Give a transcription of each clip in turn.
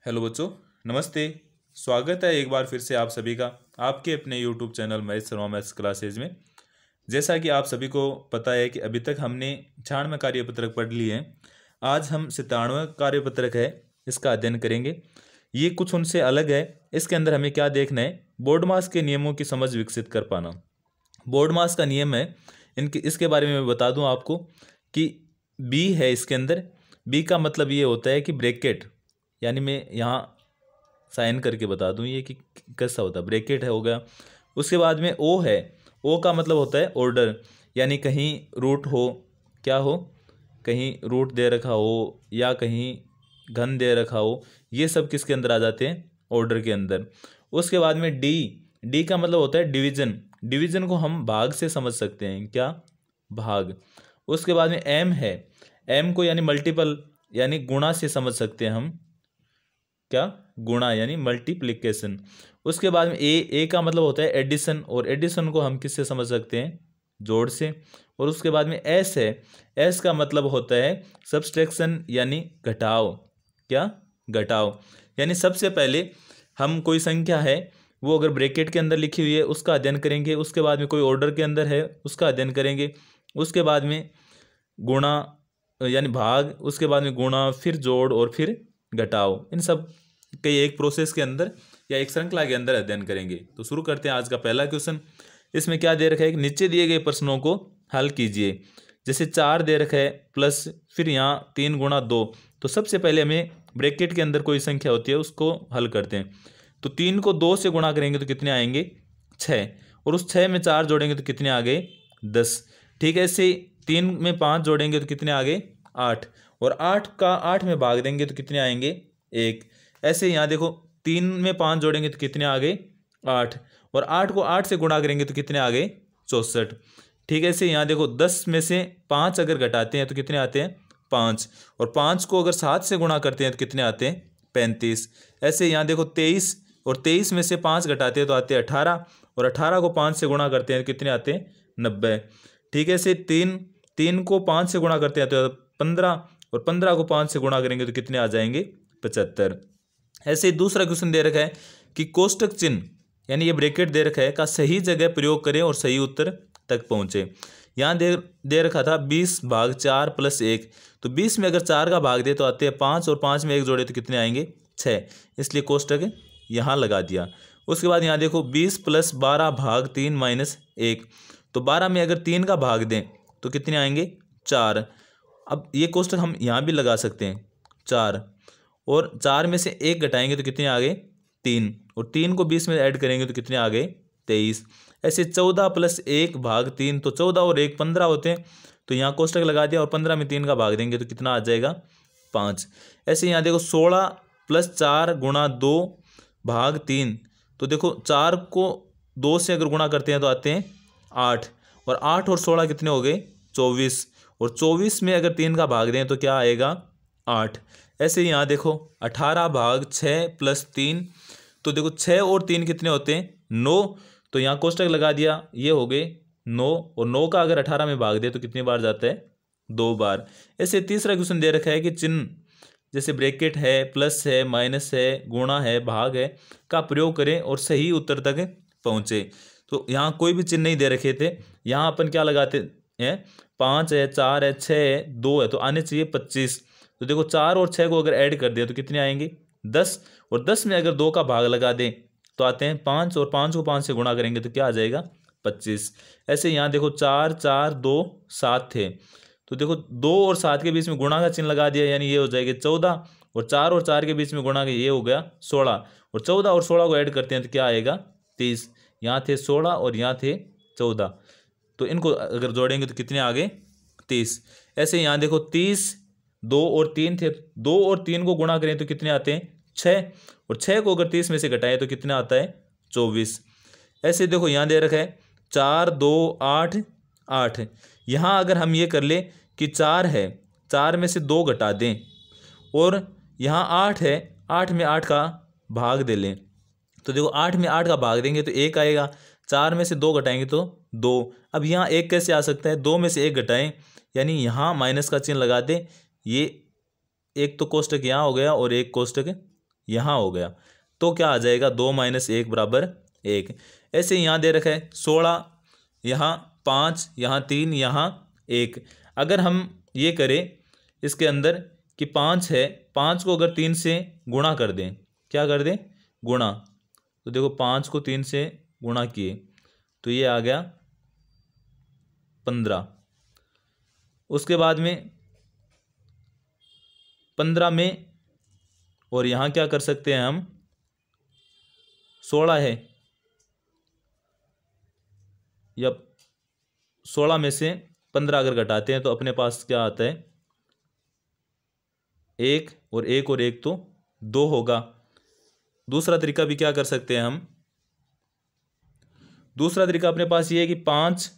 Hello बच्चों, नमस्ते। स्वागत है एक बार फिर से आप सभी का आपके अपने YouTube channel Mahesh Sharma maths classes में। जैसा कि आप सभी को पता है कि अभी तक हमने 96 कार्यपत्रक पढ़ लिए हैं। आज हम 97वां कार्यपत्रक है, इसका अध्ययन करेंगे। ये कुछ उनसे अलग है। इसके अंदर हमें क्या देखना है, बोर्ड मास के नियमों की समझ विकसित कर पाना। बोर्ड मास का नियम है, इसके बारे में मैं बता दूं आपको कि बी है इसके अंदर। बी का मतलब ये होता है कि ब्रैकेट, यानी मैं यहाँ साइन करके बता दूं ये कि कैसा होता है। ब्रैकेट है हो गया। उसके बाद में ओ है। ओ का मतलब होता है ऑर्डर, यानी कहीं रूट हो, क्या हो, कहीं रूट दे रखा हो या कहीं घन दे रखा हो, ये सब किसके अंदर आ जाते हैं, ऑर्डर के अंदर। उसके बाद में डी। डी का मतलब होता है डिवीजन। डिवीजन को हम भाग से समझ सकते हैं, क्या, भाग। उसके बाद में एम है। एम को यानी मल्टीपल, यानी गुणा से समझ सकते हैं हम, क्या, गुणा यानी मल्टीप्लिकेशन। उसके बाद में ए का मतलब होता है एडिशन, और एडिशन को हम किससे समझ सकते हैं, जोड़ से। और उसके बाद में एस है। एस का मतलब होता है सब्सट्रैक्शन, यानी घटाव, क्या, घटाव। यानी सबसे पहले हम कोई संख्या है वो अगर ब्रैकेट के अंदर लिखी हुई है उसका अध्ययन करेंगे। उसके बाद में कोई ऑर्डर के अंदर है उसका अध्ययन करेंगे। उसके बाद में गुणा यानी भाग, उसके बाद में गुणा, फिर जोड़ और फिर घटाव। इन सब के एक प्रोसेस के अंदर या एक श्रृंखला के अंदर अध्ययन करेंगे। तो शुरू करते हैं आज का पहला क्वेश्चन। इसमें क्या दे रखा है कि नीचे दिए गए प्रश्नों को हल कीजिए। जैसे 4 दे रखा है प्लस फिर यहाँ 3 गुणा 2। तो सबसे पहले हमें ब्रैकेट के अंदर कोई संख्या होती है उसको हल करते हैं। तो 3 को 2 से गुणा करेंगे तो कितने आएंगे, 6। और उस 6 में 4 जोड़ेंगे तो कितने आ गए, 10। ठीक है, ऐसे 3 में 5 जोड़ेंगे तो कितने आ गए, 8। और 8 का 8 में भाग देंगे तो कितने आएंगे, 1। ऐसे यहाँ देखो 3 में 5 जोड़ेंगे तो कितने आ गए, 8। और 8 को 8 से गुणा करेंगे तो कितने आ गए, 64। ठीक है, ऐसे यहाँ देखो 10 में से 5 अगर घटाते हैं तो कितने आते हैं, 5। और 5 को अगर 7 से गुणा करते हैं तो कितने आते हैं, 35। ऐसे यहाँ देखो 23, और 23 में से 5 घटाते हैं तो आते हैं 18। और 18 को 5 से गुणा करते हैं तो कितने आते हैं, 90। ठीक है, ऐसे 3 को 5 से गुणा करते हैं तो 15। और 15 को 5 से गुणा करेंगे तो कितने आ जाएंगे, 75। ऐसे ही दूसरा क्वेश्चन दे रखा है कि कोष्टक चिन्ह, यानी ये ब्रैकेट दे रखा है, का सही जगह प्रयोग करें और सही उत्तर तक पहुंचे। यहाँ दे रखा था 20/4 + 1। तो 20 में अगर 4 का भाग दे तो आते हैं 5, और 5 में 1 जोड़े तो कितने आएंगे, 6। इसलिए कोष्टक यहाँ लगा दिया। उसके बाद यहाँ देखो 20 + 12/3 - 1। तो 12 में अगर 3 का भाग दें तो कितने आएंगे, 4। अब ये कोष्टक हम यहाँ भी लगा सकते हैं, 4। और 4 में से 1 घटाएंगे तो कितने आ गए, 3। और 3 को 20 में ऐड करेंगे तो कितने आ गए, 23। ऐसे 14 + 1/3। तो 14 और 1 15 होते हैं। तो यहाँ कोष्टक लगा दिया, और 15 में 3 का भाग देंगे तो कितना आ जाएगा, 5। ऐसे यहाँ देखो 16 + 4 × 2/3। तो देखो 4 को 2 से अगर गुणा करते हैं तो आते हैं 8। और 8 और 16 कितने हो गए, 24। और 24 में अगर 3 का भाग दें तो क्या आएगा, 8। ऐसे यहाँ देखो 18/6 + 3। तो देखो 6 और 3 कितने होते हैं, 9। तो यहाँ कोष्टक लगा दिया, ये हो गए 9। और 9 का अगर 18 में भाग दे तो कितनी बार जाता है, 2 बार। ऐसे तीसरा क्वेश्चन दे रखा है कि चिन्ह, जैसे ब्रैकेट है, प्लस है, माइनस है, गुणा है, भाग है, का प्रयोग करें और सही उत्तर तक पहुँचे। तो यहाँ कोई भी चिन्ह नहीं दे रखे थे। यहाँ अपन क्या लगाते हैं, 5 है, 4 है, 6 है, 2 है, तो आने चाहिए 25। तो देखो 4 और 6 को अगर ऐड कर दिया तो कितने आएंगे, 10। और 10 में अगर 2 का भाग लगा दें तो आते हैं 5। और 5 को 5 से गुणा करेंगे तो क्या आ जाएगा, 25। ऐसे यहाँ देखो 4 4 2 7 थे। तो देखो 2 और 7 के बीच में गुणा का चिन्ह लगा दिया, यानी ये हो जाएगा 14। और 4 और 4 के बीच में गुणा का ये हो गया 16। और 14 और 16 को ऐड करते हैं तो क्या आएगा, 30। यहाँ थे 16 और यहाँ थे 14। तो इनको अगर जोड़ेंगे तो कितने आ गए, 30। ऐसे यहाँ देखो 30, 2 और 3 थे। 2 और 3 को गुणा करें तो कितने आते हैं, 6। और 6 को अगर 30 में से घटाएं तो कितना आता है, 24। ऐसे देखो यहाँ दे रखा है 4 2 8 8। यहाँ अगर हम ये कर ले कि 4 है, 4 में से 2 घटा दें, और यहाँ 8 है, 8 में 8 का भाग दे लें। तो देखो 8 में 8 का भाग देंगे तो 1 आएगा। 4 में से 2 घटाएंगे तो 2। अब यहाँ 1 कैसे आ सकता है, 2 में से 1 घटाएं, यानी यहाँ माइनस का चिन्ह लगा दें। ये एक तो कोष्टक यहाँ हो गया और एक कोष्टक यहाँ हो गया, तो क्या आ जाएगा 2 - 1 बराबर 1। ऐसे यहाँ दे रखा है 16, यहाँ 5, यहाँ 3, यहाँ 1। अगर हम ये करें इसके अंदर कि 5 है, 5 को अगर 3 से गुणा कर दें, क्या कर दें, गुणा, तो देखो 5 को 3 से गुणा किए तो ये आ गया 15। उसके बाद में 15 में, और यहाँ क्या कर सकते हैं हम, 16 है, या 16 में से 15 अगर घटाते हैं तो अपने पास क्या आता है, 1 और 1 और 1 तो 2 होगा। दूसरा तरीका भी क्या कर सकते हैं हम, दूसरा तरीका अपने पास ये है कि 5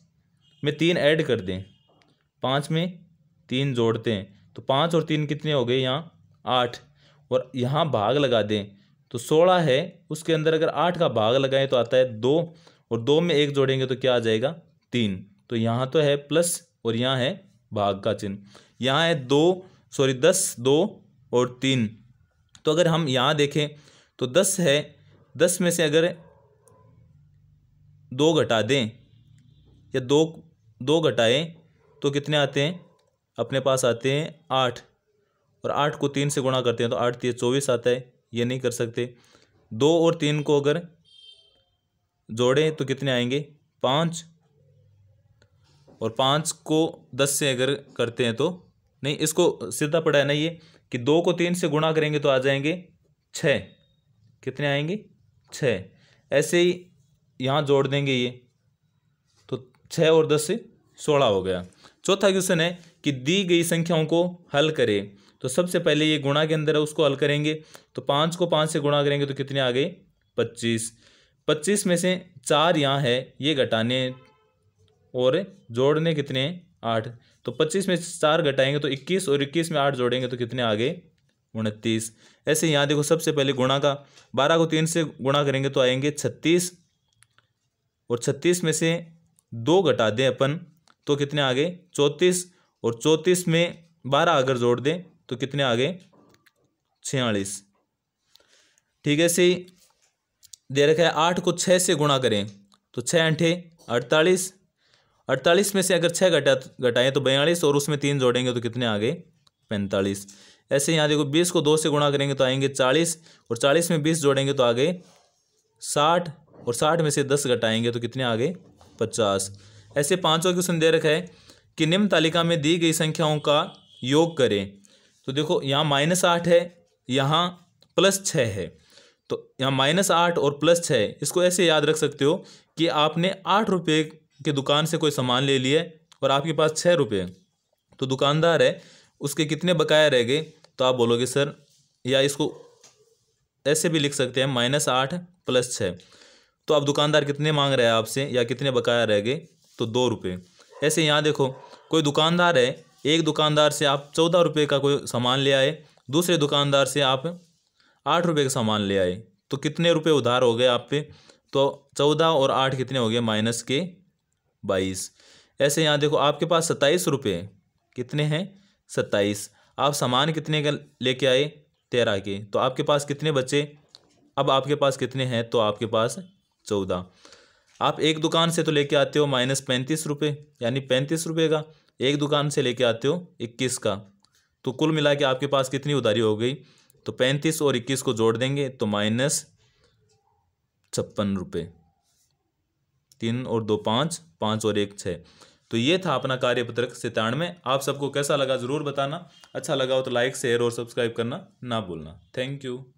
में 3 ऐड कर दें, 5 में 3 जोड़ते हैं तो 5 और 3 कितने हो गए, यहाँ 8, और यहाँ भाग लगा दें तो 16 है, उसके अंदर अगर 8 का भाग लगाएं तो आता है 2, और 2 में 1 जोड़ेंगे तो क्या आ जाएगा, 3। तो यहाँ तो है प्लस और यहाँ है भाग का चिन्ह, यहाँ है 10, 2 और 3। तो अगर हम यहाँ देखें तो 10 है, 10 में से अगर 2 घटा दें या 2 घटाएं तो कितने आते हैं, अपने पास आते हैं 8, और 8 को 3 से गुणा करते हैं तो 8 3 24 आता है, ये नहीं कर सकते। 2 और 3 को अगर जोड़ें तो कितने आएंगे, 5, और 5 को 10 से अगर करते हैं तो नहीं, इसको सीधा पड़ा है ना ये, कि 2 को 3 से गुणा करेंगे तो आ जाएंगे 6, कितने आएंगे, 6। ऐसे ही यहाँ जोड़ देंगे ये, तो 6 और 10 से 16 हो गया। चौथा क्वेश्चन है कि दी गई संख्याओं को हल करें। तो सबसे पहले ये गुणा के अंदर है उसको हल करेंगे, तो 5 को 5 से गुणा करेंगे तो कितने आ गए, 25। 25 में से 4 यहाँ है, ये घटाने और जोड़ने कितने, 8। तो 25 में 4 घटाएंगे तो 21, और 21 में 8 जोड़ेंगे तो कितने आ गए, 29। ऐसे यहाँ देखो सबसे पहले गुणा का, 12 को 3 से गुणा करेंगे तो आएंगे 36, और 36 में से 2 घटा दें अपन तो कितने आ गए, 34, और 34 में 12 अगर जोड़ दें तो कितने आ गए, 46। ठीक है, ऐसे ही दे रखा है 8 को 6 से गुणा करें तो 6 अंठे 48, 48 में से अगर 6 घटाएं तो 42, और उसमें 3 जोड़ेंगे तो कितने आ गए, 45। ऐसे यहाँ देखो 20 को 2 से गुणा करेंगे तो आएंगे 40, और 40 में 20 जोड़ेंगे तो आ गए 60, और 60 में से 10 घटाएंगे तो कितने आ गए, 50। ऐसे पांचों क्वेश्चन दे रखा है कि निम्न तालिका में दी गई संख्याओं का योग करें। तो देखो यहाँ -8 है, यहाँ +6 है, तो यहाँ -8 और +6, इसको ऐसे याद रख सकते हो कि आपने 8 रुपये की दुकान से कोई सामान ले लिया और आपके पास 6 रुपये, तो दुकानदार है उसके कितने बकाया रह गए, तो आप बोलोगे सर, या इसको ऐसे भी लिख सकते हैं -8 + 6, तो अब दुकानदार कितने मांग रहा है आपसे, या कितने बकाया रह गए, तो 2 रुपये। ऐसे यहाँ देखो कोई दुकानदार है, एक दुकानदार से आप 14 रुपये का कोई सामान ले आए, दूसरे दुकानदार से आप 8 रुपये का सामान ले आए, तो कितने रुपये उधार हो गए आप पे, तो 14 और 8 कितने हो गए, -22। ऐसे यहाँ देखो आपके पास 27 रुपये, कितने हैं, 27। आप सामान कितने का लेके आए, 13 के, तो आपके पास कितने बचे, अब आपके पास कितने हैं, तो आपके पास 14। आप एक दुकान से तो लेके आते हो -35 रुपये, यानी 35 रुपये का, एक दुकान से लेके आते हो 21 का, तो कुल मिला के आपके पास कितनी उधारी हो गई, तो 35 और 21 को जोड़ देंगे तो -56 रुपये। 3 और 2 5, 5 और 1 6। तो ये था अपना कार्यपत्रक 97। आप सबको कैसा लगा ज़रूर बताना, अच्छा लगा हो तो लाइक शेयर और सब्सक्राइब करना ना भूलना। Thank you.